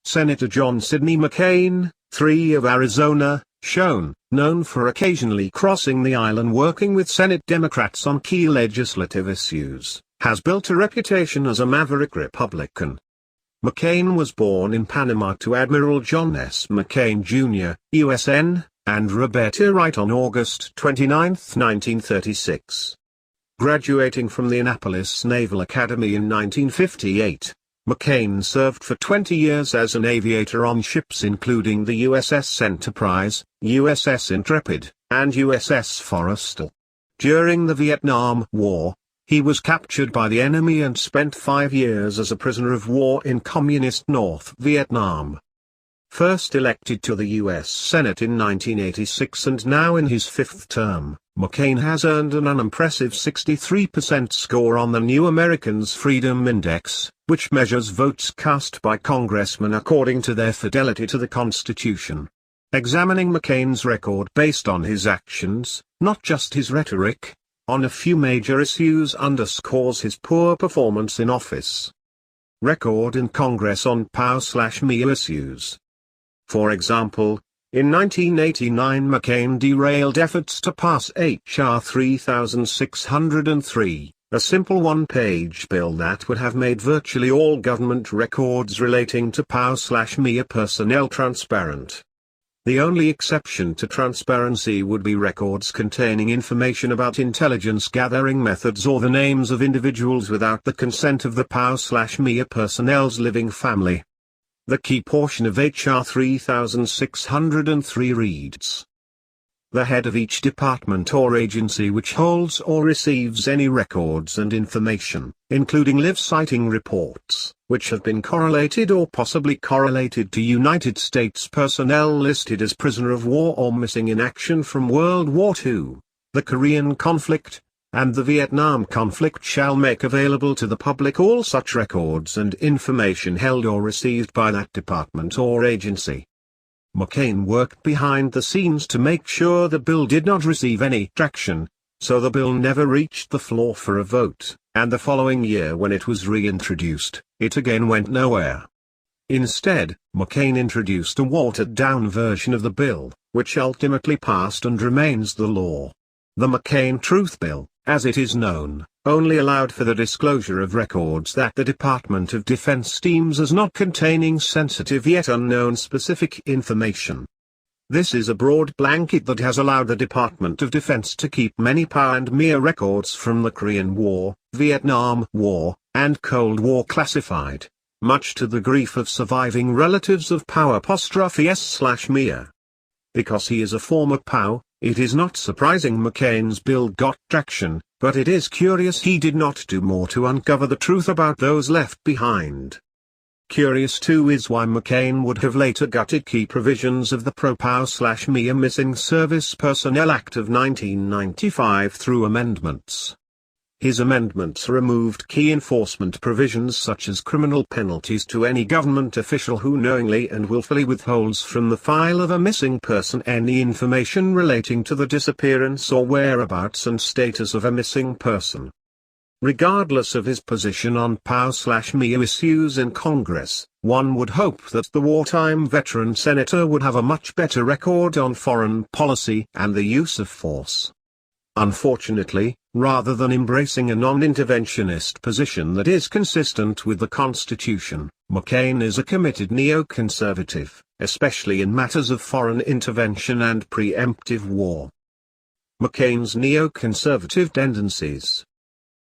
Senator John Sidney McCain, 3 of Arizona, known for occasionally crossing the aisle and working with Senate Democrats on key legislative issues, has built a reputation as a maverick Republican. McCain was born in Panama to Admiral John S. McCain, Jr., USN, and Roberta Wright on August 29, 1936. Graduating from the Annapolis Naval Academy in 1958, McCain served for 20 years as an aviator on ships including the USS Enterprise, USS Intrepid, and USS Forrestal. During the Vietnam War, he was captured by the enemy and spent 5 years as a prisoner of war in Communist North Vietnam. First elected to the U.S. Senate in 1986 and now in his 5th term, McCain has earned an unimpressive 63% score on the New Americans Freedom Index, which measures votes cast by congressmen according to their fidelity to the Constitution. Examining McCain's record based on his actions, not just his rhetoric, on a few major issues underscores his poor performance in office. Record in Congress on POW/ME issues. For example, in 1989 McCain derailed efforts to pass H.R. 3603, a simple one-page bill that would have made virtually all government records relating to POW/ME personnel transparent. The only exception to transparency would be records containing information about intelligence gathering methods or the names of individuals without the consent of the POW/ME personnel's living family. The key portion of H.R. 3603 reads: the head of each department or agency which holds or receives any records and information, including live-citing reports, which have been correlated or possibly correlated to United States personnel listed as prisoner of war or missing in action from World War II, the Korean conflict, and the Vietnam conflict, shall make available to the public all such records and information held or received by that department or agency. McCain worked behind the scenes to make sure the bill did not receive any traction, so the bill never reached the floor for a vote, and the following year when it was reintroduced, it again went nowhere. Instead, McCain introduced a watered-down version of the bill, which ultimately passed and remains the law. The McCain Truth Bill, as it is known, only allowed for the disclosure of records that the Department of Defense deems as not containing sensitive yet unknown specific information. This is a broad blanket that has allowed the Department of Defense to keep many POW/ME records from the Korean War, Vietnam War, and Cold War classified, much to the grief of surviving relatives of POW'/S/ME. Because he is a former POW, it is not surprising McCain's bill got traction, but it is curious he did not do more to uncover the truth about those left behind. Curious too is why McCain would have later gutted key provisions of the Pro-POW/ME Missing Service Personnel Act of 1995 through amendments. His amendments removed key enforcement provisions such as criminal penalties to any government official who knowingly and willfully withholds from the file of a missing person any information relating to the disappearance or whereabouts and status of a missing person. Regardless of his position on POW/ME issues in Congress, one would hope that the wartime veteran senator would have a much better record on foreign policy and the use of force. Unfortunately, rather than embracing a non-interventionist position that is consistent with the Constitution, McCain is a committed neoconservative, especially in matters of foreign intervention and preemptive war. McCain's neoconservative tendencies.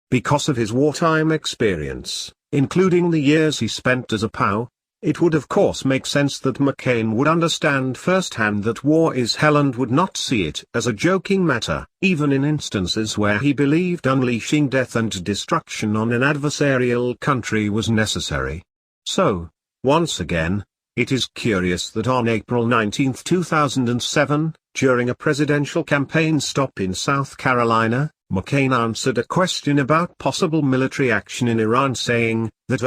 Because of his wartime experience, including the years he spent as a POW, it would of course make sense that McCain would understand firsthand that war is hell and would not see it as a joking matter, even in instances where he believed unleashing death and destruction on an adversarial country was necessary. So, once again, it is curious that on April 19, 2007, during a presidential campaign stop in South Carolina, McCain answered a question about possible military action in Iran saying, that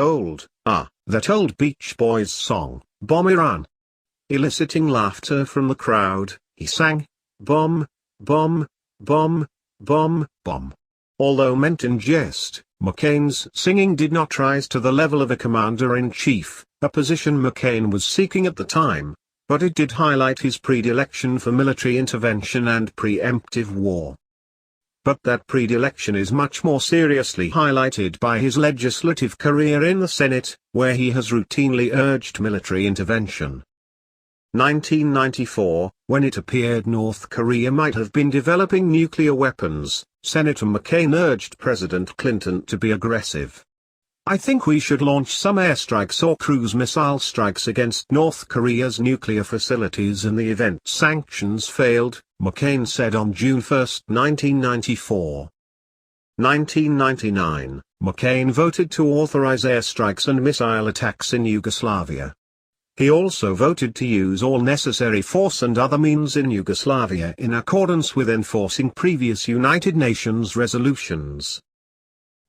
old Beach Boys song, Bomb Iran. Eliciting laughter from the crowd, he sang, bomb, bomb, bomb, bomb, bomb. Although meant in jest, McCain's singing did not rise to the level of a commander-in-chief, a position McCain was seeking at the time, but it did highlight his predilection for military intervention and preemptive war. But that predilection is much more seriously highlighted by his legislative career in the Senate, where he has routinely urged military intervention. 1994, when it appeared North Korea might have been developing nuclear weapons, Senator McCain urged President Clinton to be aggressive. "I think we should launch some airstrikes or cruise missile strikes against North Korea's nuclear facilities in the event sanctions failed," McCain said on June 1, 1994. 1999, McCain voted to authorize airstrikes and missile attacks in Yugoslavia. He also voted to use all necessary force and other means in Yugoslavia in accordance with enforcing previous United Nations resolutions.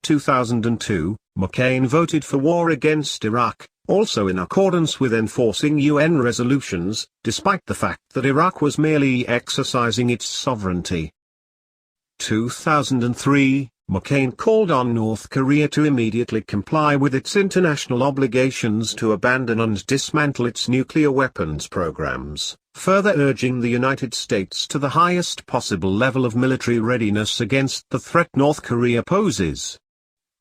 2002, McCain voted for war against Iraq, also in accordance with enforcing UN resolutions, despite the fact that Iraq was merely exercising its sovereignty. 2003, McCain called on North Korea to immediately comply with its international obligations to abandon and dismantle its nuclear weapons programs, further urging the United States to the highest possible level of military readiness against the threat North Korea poses.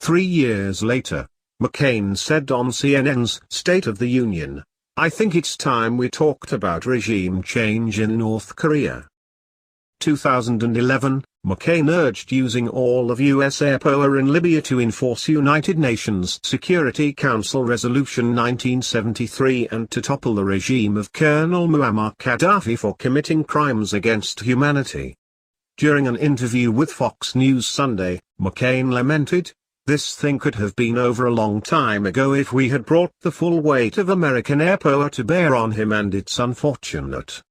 3 years later, McCain said on CNN's State of the Union, "I think it's time we talked about regime change in North Korea." 2011, McCain urged using all of U.S. air power in Libya to enforce United Nations Security Council Resolution 1973 and to topple the regime of Colonel Muammar Gaddafi for committing crimes against humanity. During an interview with Fox News Sunday, McCain lamented, "This thing could have been over a long time ago if we had brought the full weight of American air power to bear on him, and it's unfortunate."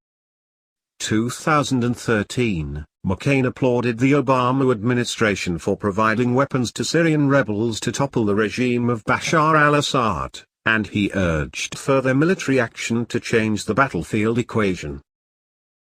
2013, McCain applauded the Obama administration for providing weapons to Syrian rebels to topple the regime of Bashar al-Assad, and he urged further military action to change the battlefield equation.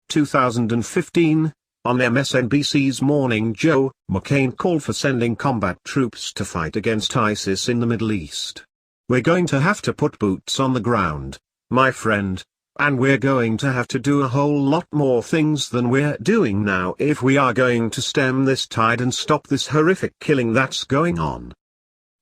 2015, on MSNBC's Morning Joe, McCain called for sending combat troops to fight against ISIS in the Middle East. "We're going to have to put boots on the ground, my friend, and we're going to have to do a whole lot more things than we're doing now if we are going to stem this tide and stop this horrific killing that's going on."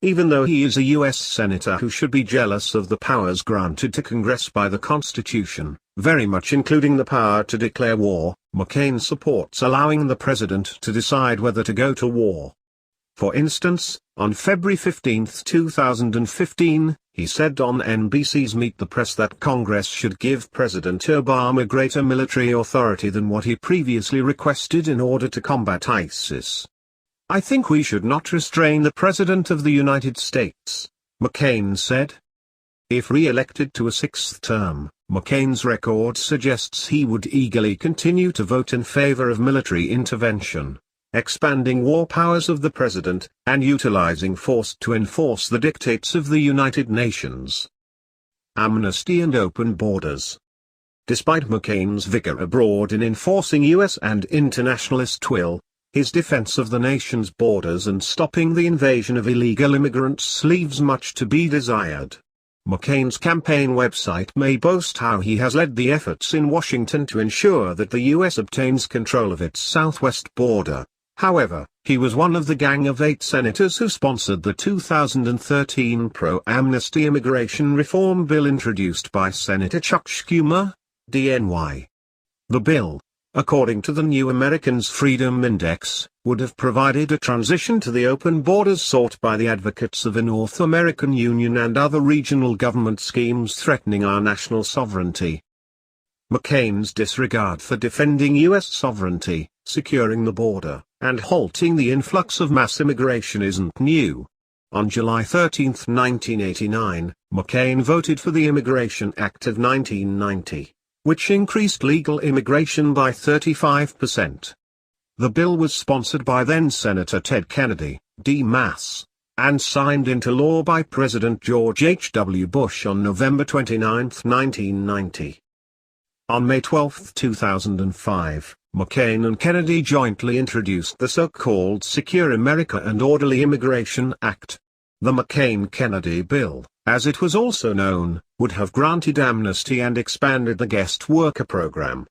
Even though he is a U.S. Senator who should be jealous of the powers granted to Congress by the Constitution, very much including the power to declare war, McCain supports allowing the president to decide whether to go to war. For instance, on February 15, 2015, he said on NBC's Meet the Press that Congress should give President Obama greater military authority than what he previously requested in order to combat ISIS. "I think we should not restrain the President of the United States," McCain said. If re-elected to a sixth term, McCain's record suggests he would eagerly continue to vote in favor of military intervention, expanding war powers of the president, and utilizing force to enforce the dictates of the United Nations. Amnesty and open borders. Despite McCain's vigor abroad in enforcing U.S. and internationalist will, his defense of the nation's borders and stopping the invasion of illegal immigrants leaves much to be desired. McCain's campaign website may boast how he has led the efforts in Washington to ensure that the U.S. obtains control of its southwest border. However, he was one of the gang of 8 senators who sponsored the 2013 pro-amnesty immigration reform bill introduced by Senator Chuck Schumer, DNY. The bill, according to the New Americans Freedom Index, would have provided a transition to the open borders sought by the advocates of a North American Union and other regional government schemes threatening our national sovereignty. McCain's disregard for defending U.S. sovereignty, securing the border, and halting the influx of mass immigration isn't new. On July 13, 1989, McCain voted for the Immigration Act of 1990, which increased legal immigration by 35%. The bill was sponsored by then-Senator Ted Kennedy, D-Mass, and signed into law by President George H. W. Bush on November 29, 1990. On May 12, 2005, McCain and Kennedy jointly introduced the so-called Secure America and Orderly Immigration Act. The McCain-Kennedy bill, as it was also known, would have granted amnesty and expanded the guest worker program.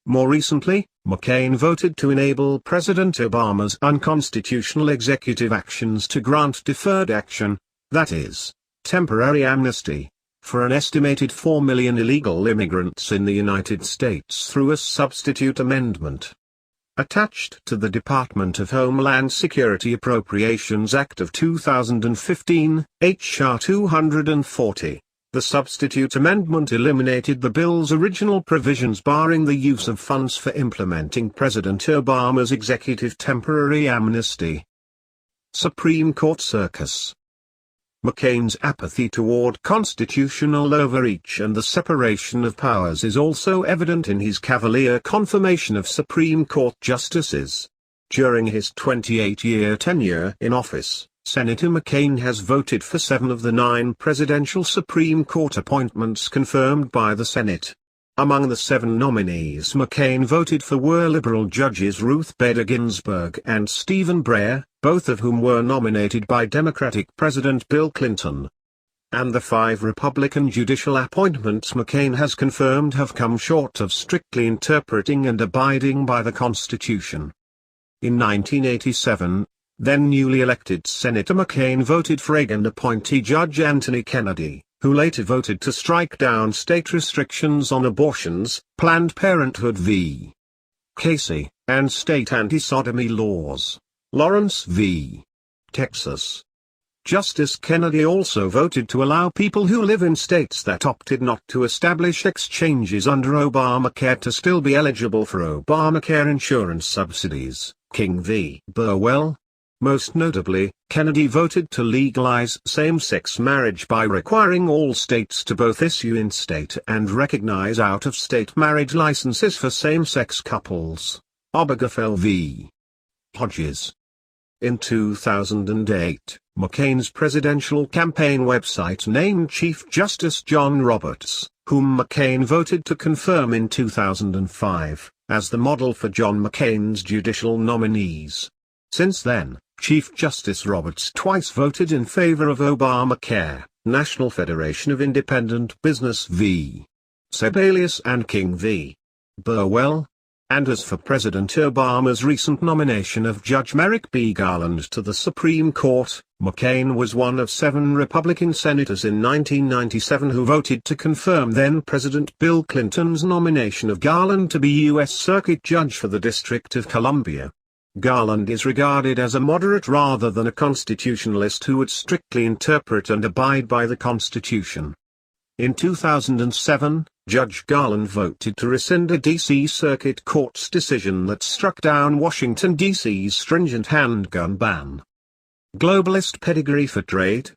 More recently, McCain voted to enable President Obama's unconstitutional executive actions to grant deferred action, that is, temporary amnesty, for an estimated 4 million illegal immigrants in the United States through a substitute amendment. Attached to the Department of Homeland Security Appropriations Act of 2015, H.R. 240, the substitute amendment eliminated the bill's original provisions barring the use of funds for implementing President Obama's executive temporary amnesty. Supreme Court circus. McCain's apathy toward constitutional overreach and the separation of powers is also evident in his cavalier confirmation of Supreme Court justices. During his 28-year tenure in office, Senator McCain has voted for 7 of the 9 presidential Supreme Court appointments confirmed by the Senate. Among the 7 nominees McCain voted for were liberal judges Ruth Bader Ginsburg and Stephen Breyer, both of whom were nominated by Democratic President Bill Clinton. And the 5 Republican judicial appointments McCain has confirmed have come short of strictly interpreting and abiding by the Constitution. In 1987, then newly elected Senator McCain voted for Reagan appointee Judge Anthony Kennedy, who later voted to strike down state restrictions on abortions, Planned Parenthood v. Casey, and state anti-sodomy laws, Lawrence v. Texas. Justice Kennedy also voted to allow people who live in states that opted not to establish exchanges under Obamacare to still be eligible for Obamacare insurance subsidies, King v. Burwell. Most notably, Kennedy voted to legalize same-sex marriage by requiring all states to both issue in-state and recognize out-of-state marriage licenses for same-sex couples, Obergefell v. Hodges. In 2008, McCain's presidential campaign website named Chief Justice John Roberts, whom McCain voted to confirm in 2005, as the model for John McCain's judicial nominees. Since then, Chief Justice Roberts twice voted in favor of Obamacare, National Federation of Independent Business v. Sebelius and King v. Burwell. And as for President Obama's recent nomination of Judge Merrick B. Garland to the Supreme Court, McCain was one of 7 Republican senators in 1997 who voted to confirm then-President Bill Clinton's nomination of Garland to be U.S. Circuit Judge for the District of Columbia. Garland is regarded as a moderate rather than a constitutionalist who would strictly interpret and abide by the Constitution. In 2007, Judge Garland voted to rescind a D.C. Circuit Court's decision that struck down Washington, D.C.'s stringent handgun ban. Globalist pedigree for trade.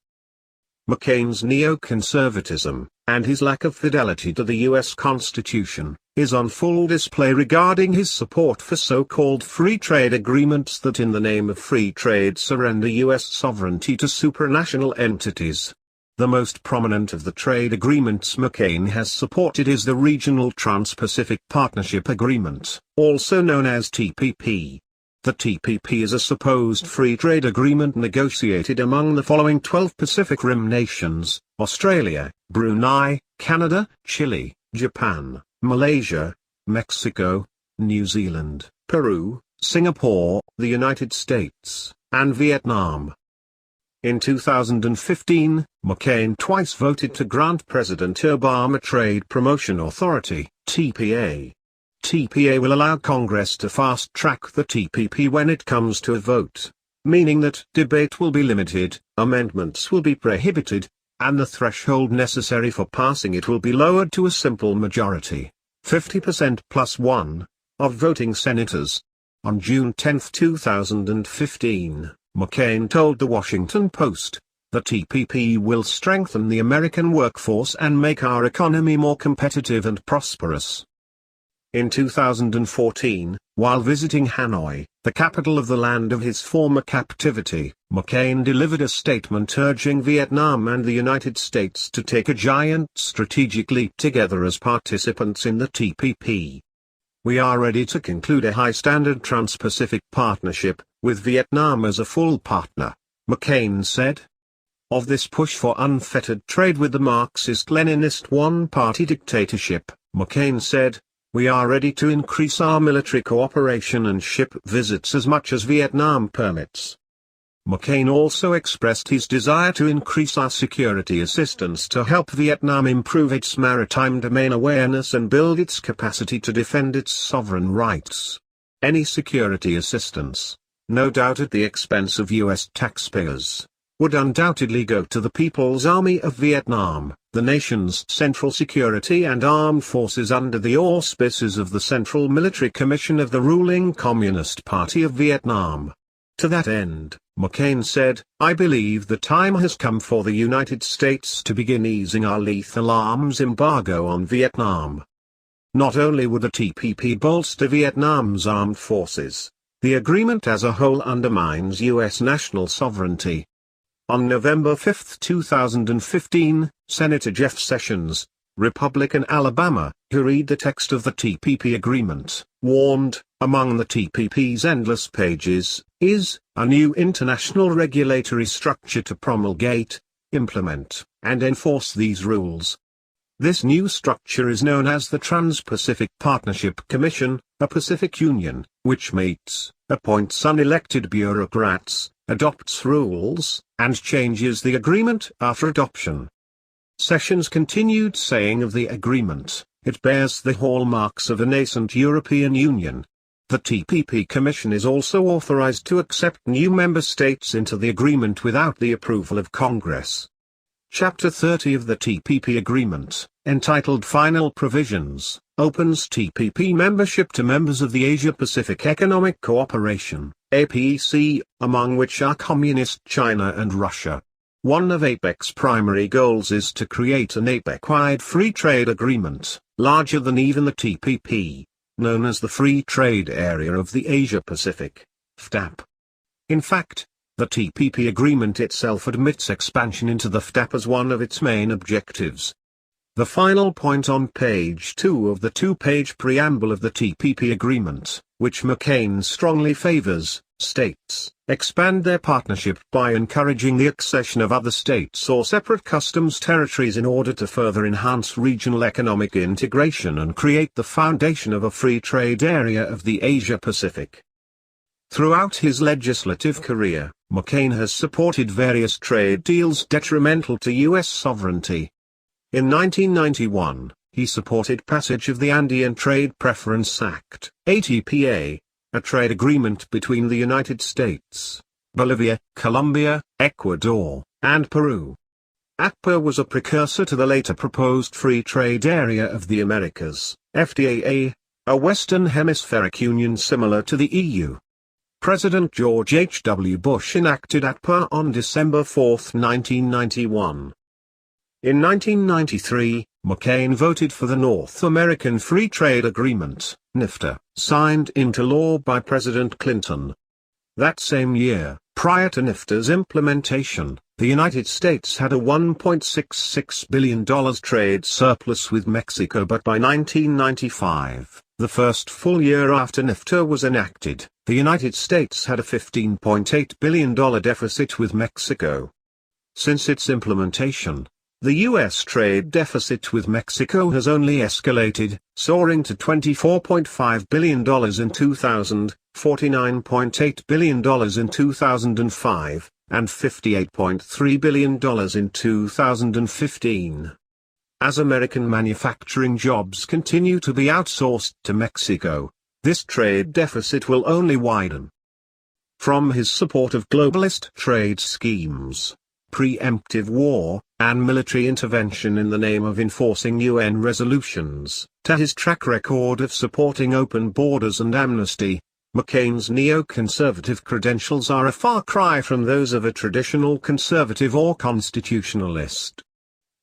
McCain's neoconservatism, and his lack of fidelity to the U.S. Constitution, is on full display regarding his support for so-called free trade agreements that in the name of free trade surrender U.S. sovereignty to supranational entities. The most prominent of the trade agreements McCain has supported is the Regional Trans-Pacific Partnership Agreement, also known as TPP. The TPP is a supposed free trade agreement negotiated among the following 12 Pacific Rim nations: Australia, Brunei, Canada, Chile, Japan, Malaysia, Mexico, New Zealand, Peru, Singapore, the United States, and Vietnam. In 2015, McCain twice voted to grant President Obama Trade Promotion Authority, TPA. TPA will allow Congress to fast-track the TPP when it comes to a vote, meaning that debate will be limited, amendments will be prohibited, and the threshold necessary for passing it will be lowered to a simple majority, 50% plus 1, of voting senators. On June 10, 2015, McCain told The Washington Post, "The TPP will strengthen the American workforce and make our economy more competitive and prosperous." In 2014, while visiting Hanoi, the capital of the land of his former captivity, McCain delivered a statement urging Vietnam and the United States to take a giant strategic leap together as participants in the TPP. "We are ready to conclude a high-standard trans-Pacific partnership, with Vietnam as a full partner," McCain said. of this push for unfettered trade with the Marxist-Leninist one-party dictatorship, McCain said, "We are ready to increase our military cooperation and ship visits as much as Vietnam permits." McCain also expressed his desire to increase our security assistance to help Vietnam improve its maritime domain awareness and build its capacity to defend its sovereign rights. Any security assistance, no doubt at the expense of U.S. taxpayers, would undoubtedly go to the People's Army of Vietnam, the nation's central security and armed forces under the auspices of the Central Military Commission of the ruling Communist Party of Vietnam. To that end, McCain said, "I believe the time has come for the United States to begin easing our lethal arms embargo on Vietnam." Not only would the TPP bolster Vietnam's armed forces, the agreement as a whole undermines U.S. national sovereignty. On November 5, 2015, Senator Jeff Sessions, Republican Alabama, who read the text of the TPP agreement, warned, among the TPP's endless pages, is a new international regulatory structure to promulgate, implement, and enforce these rules. This new structure is known as the Trans-Pacific Partnership Commission, a Pacific Union, which meets, appoints unelected bureaucrats, adopts rules, and changes the agreement after adoption. Sessions continued saying of the agreement, "It bears the hallmarks of a nascent European Union." The TPP Commission is also authorized to accept new member states into the agreement without the approval of Congress. Chapter 30 of the TPP agreement, entitled Final Provisions, opens TPP membership to members of the Asia-Pacific Economic Cooperation, APEC, among which are Communist China and Russia. One of APEC's primary goals is to create an APEC-wide free trade agreement, larger than even the TPP, known as the Free Trade Area of the Asia-Pacific, FTAP. In fact, the TPP agreement itself admits expansion into the FTAP as one of its main objectives. The final point on page 2 of the two-page preamble of the TPP agreement, which McCain strongly favors, states, "Expand their partnership by encouraging the accession of other states or separate customs territories in order to further enhance regional economic integration and create the foundation of a free trade area of the Asia-Pacific." Throughout his legislative career, McCain has supported various trade deals detrimental to U.S. sovereignty. In 1991, he supported passage of the Andean Trade Preference Act, ATPA, a trade agreement between the United States, Bolivia, Colombia, Ecuador, and Peru. ATPA was a precursor to the later proposed Free Trade Area of the Americas, FTAA, a Western Hemispheric union similar to the EU. President George H.W. Bush enacted ATPA on December 4, 1991. In 1993, McCain voted for the North American Free Trade Agreement, NAFTA, signed into law by President Clinton. That same year, prior to NAFTA's implementation, the United States had a $1.66 billion trade surplus with Mexico, but by 1995, the first full year after NAFTA was enacted, the United States had a $15.8 billion deficit with Mexico. Since its implementation, the U.S. trade deficit with Mexico has only escalated, soaring to $24.5 billion in 2000, $49.8 billion in 2005, and $58.3 billion in 2015. As American manufacturing jobs continue to be outsourced to Mexico, this trade deficit will only widen. From his support of globalist trade schemes, preemptive war, and military intervention in the name of enforcing UN resolutions, to his track record of supporting open borders and amnesty, McCain's neoconservative credentials are a far cry from those of a traditional conservative or constitutionalist.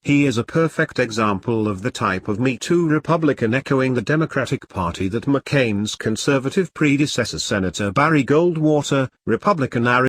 He is a perfect example of the type of Me Too Republican echoing the Democratic Party that McCain's conservative predecessor Senator Barry Goldwater, Republican